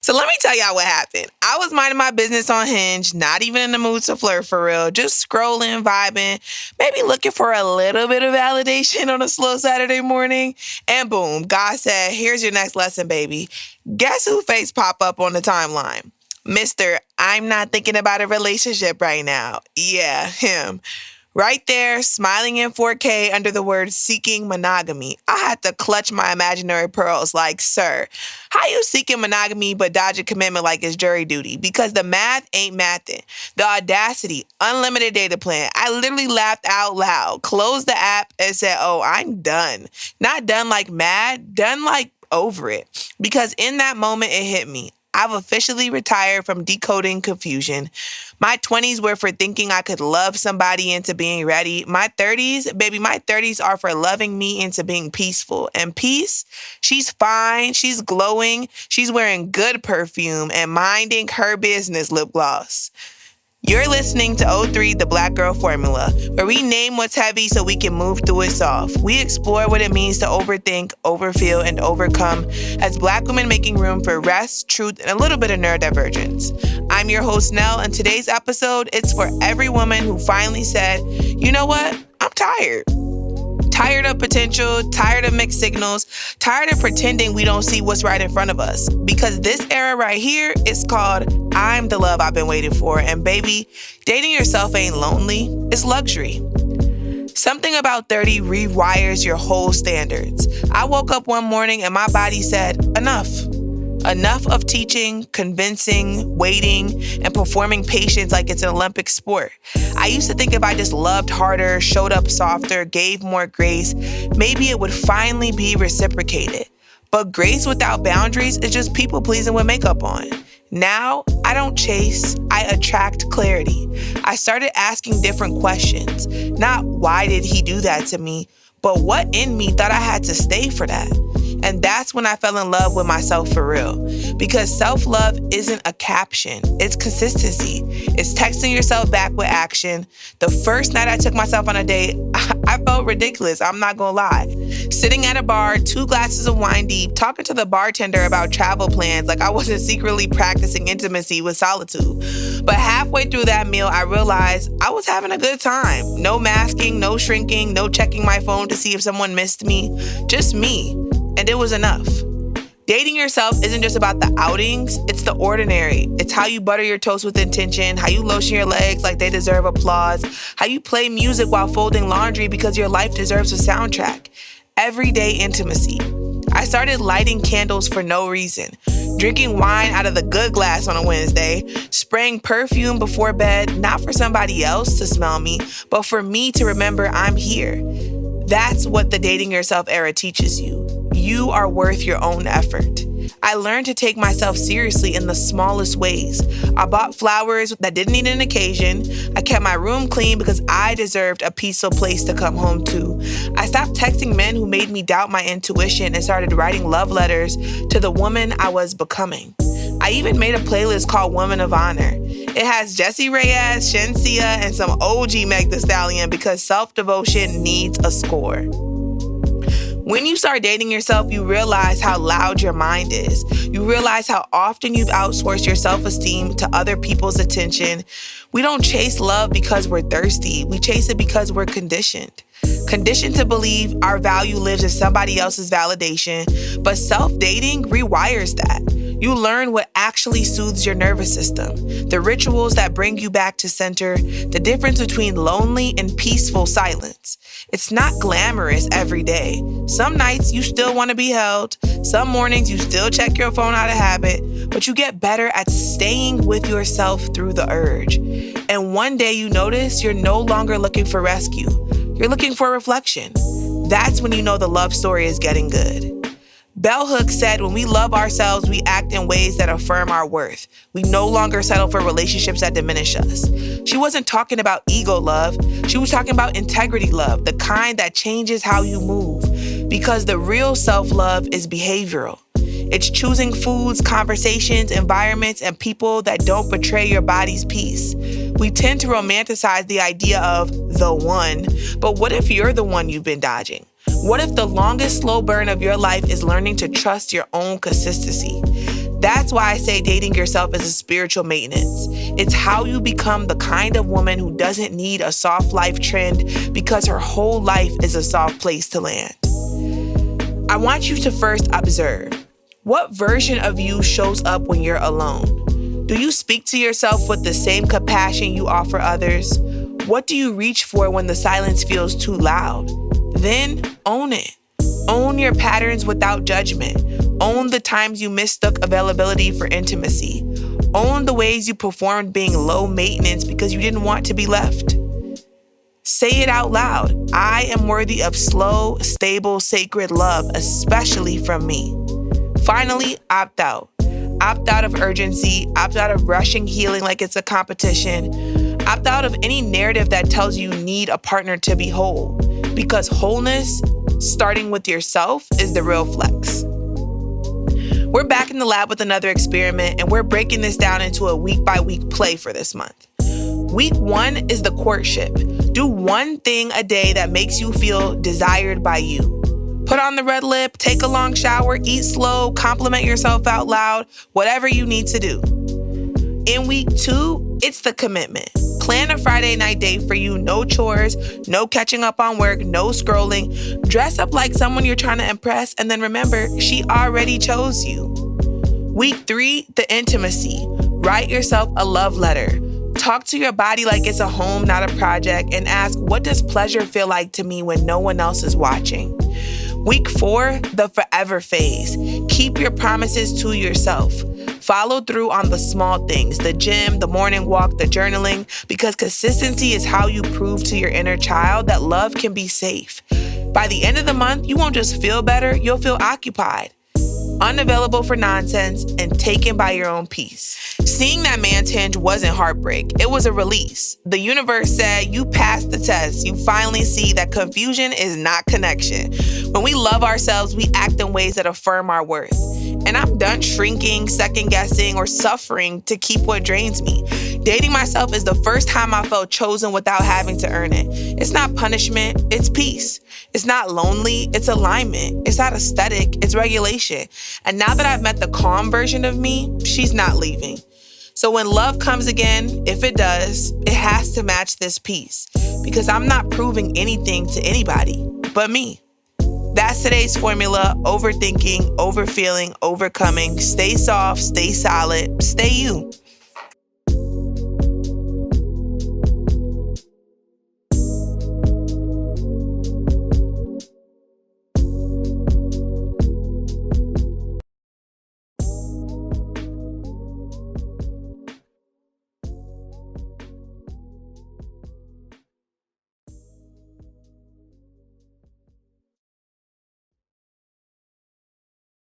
So let me tell y'all what happened. I was minding my business on Hinge, not even in the mood to flirt for real, just scrolling, vibing, maybe looking for a little bit of validation on a slow Saturday morning. And boom, God said, here's your next lesson, baby. Guess who face pop up on the timeline? Mr. I'm not thinking about a relationship right now. Yeah, him. Right there, smiling in 4K under the word seeking monogamy. I had to clutch my imaginary pearls like, sir, how you seeking monogamy but dodging commitment like it's jury duty? Because the math ain't mathing. The audacity, unlimited data plan. I literally laughed out loud, closed the app and said, oh, I'm done. Not done like mad, done like over it. Because in that moment, it hit me. I've officially retired from decoding confusion. My 20s were for thinking I could love somebody into being ready. My 30s are for loving me into being peaceful. And peace, she's fine, she's glowing, she's wearing good perfume and minding her business lip gloss. You're listening to O3, the Black Girl Formula, where we name what's heavy so we can move through it soft. We explore what it means to overthink, overfeel, and overcome as Black women making room for rest, truth, and a little bit of neurodivergence. I'm your host, Nell, and today's episode, it's for every woman who finally said, you know what? I'm tired. Tired of potential, tired of mixed signals, tired of pretending we don't see what's right in front of us. Because this era right here is called I'm the love I've been waiting for. And baby, dating yourself ain't lonely, it's luxury. Something about 30 rewires your whole standards. I woke up one morning and my body said, enough. Enough of teaching, convincing, waiting, and performing patience like it's an Olympic sport. I used to think if I just loved harder, showed up softer, gave more grace, maybe it would finally be reciprocated. But grace without boundaries is just people pleasing with makeup on. Now, I don't chase, I attract clarity. I started asking different questions. Not why did he do that to me, but what in me thought I had to stay for that? And that's when I fell in love with myself for real. Because self-love isn't a caption, it's consistency. It's texting yourself back with action. The first night I took myself on a date, I felt ridiculous, I'm not gonna lie. Sitting at a bar, 2 glasses of wine deep, talking to the bartender about travel plans like I wasn't secretly practicing intimacy with solitude. But halfway through that meal, I realized I was having a good time. No masking, no shrinking, no checking my phone to see if someone missed me. Just me. And it was enough. Dating yourself isn't just about the outings, it's the ordinary. It's how you butter your toast with intention, how you lotion your legs like they deserve applause, how you play music while folding laundry because your life deserves a soundtrack. Everyday intimacy. I started lighting candles for no reason, drinking wine out of the good glass on a Wednesday, spraying perfume before bed, not for somebody else to smell me, but for me to remember I'm here. That's what the dating yourself era teaches you. You are worth your own effort. I learned to take myself seriously in the smallest ways. I bought flowers that didn't need an occasion. I kept my room clean because I deserved a peaceful place to come home to. I stopped texting men who made me doubt my intuition and started writing love letters to the woman I was becoming. I even made a playlist called Woman of Honor. It has Jessie Reyez, Shensia, and some OG Meg Thee Stallion because self-devotion needs a score. When you start dating yourself, you realize how loud your mind is. You realize how often you've outsourced your self-esteem to other people's attention. We don't chase love because we're thirsty. We chase it because we're conditioned. Conditioned to believe our value lives in somebody else's validation, but self-dating rewires that. You learn what actually soothes your nervous system, the rituals that bring you back to center, the difference between lonely and peaceful silence. It's not glamorous every day. Some nights you still want to be held. Some mornings you still check your phone out of habit, but you get better at staying with yourself through the urge. And one day you notice you're no longer looking for rescue. You're looking for reflection. That's when you know the love story is getting good. Bell Hooks said, when we love ourselves, we act in ways that affirm our worth. We no longer settle for relationships that diminish us. She wasn't talking about ego love. She was talking about integrity love, the kind that changes how you move. Because the real self-love is behavioral. It's choosing foods, conversations, environments, and people that don't betray your body's peace. We tend to romanticize the idea of the one, but what if you're the one you've been dodging? What if the longest slow burn of your life is learning to trust your own consistency? That's why I say dating yourself is a spiritual maintenance. It's how you become the kind of woman who doesn't need a soft life trend because her whole life is a soft place to land. I want you to first observe. What version of you shows up when you're alone? Do you speak to yourself with the same compassion you offer others? What do you reach for when the silence feels too loud? Then own it. Own your patterns without judgment. Own the times you mistook availability for intimacy. Own the ways you performed being low maintenance because you didn't want to be left. Say it out loud. I am worthy of slow, stable, sacred love, especially from me. Finally, opt out. Opt out of urgency. Opt out of rushing healing like it's a competition. Opt out of any narrative that tells you need a partner to be whole. Because wholeness, starting with yourself, is the real flex. We're back in the lab with another experiment, and we're breaking this down into a week-by-week play for this month. Week 1 is the courtship. Do one thing a day that makes you feel desired by you. Put on the red lip, take a long shower, eat slow, compliment yourself out loud, whatever you need to do. In week 2, it's the commitment. Plan a Friday night date for you. No chores, no catching up on work, no scrolling. Dress up like someone you're trying to impress, and then remember, she already chose you. Week 3, the intimacy. Write yourself a love letter. Talk to your body like it's a home, not a project, and ask, what does pleasure feel like to me when no one else is watching? Week 4, the forever phase. Keep your promises to yourself. Follow through on the small things, the gym, the morning walk, the journaling, because consistency is how you prove to your inner child that love can be safe. By the end of the month, you won't just feel better, you'll feel occupied, unavailable for nonsense, and taken by your own peace. Seeing that man's Hinge wasn't heartbreak. It was a release. The universe said, you passed the test. You finally see that confusion is not connection. When we love ourselves, we act in ways that affirm our worth. And I'm done shrinking, second-guessing, or suffering to keep what drains me. Dating myself is the first time I felt chosen without having to earn it. It's not punishment, it's peace. It's not lonely, it's alignment. It's not aesthetic, it's regulation. And now that I've met the calm version of me, she's not leaving. So when love comes again, if it does, it has to match this peace. Because I'm not proving anything to anybody but me. That's today's formula. Overthinking, overfeeling, overcoming. Stay soft, stay solid, stay you.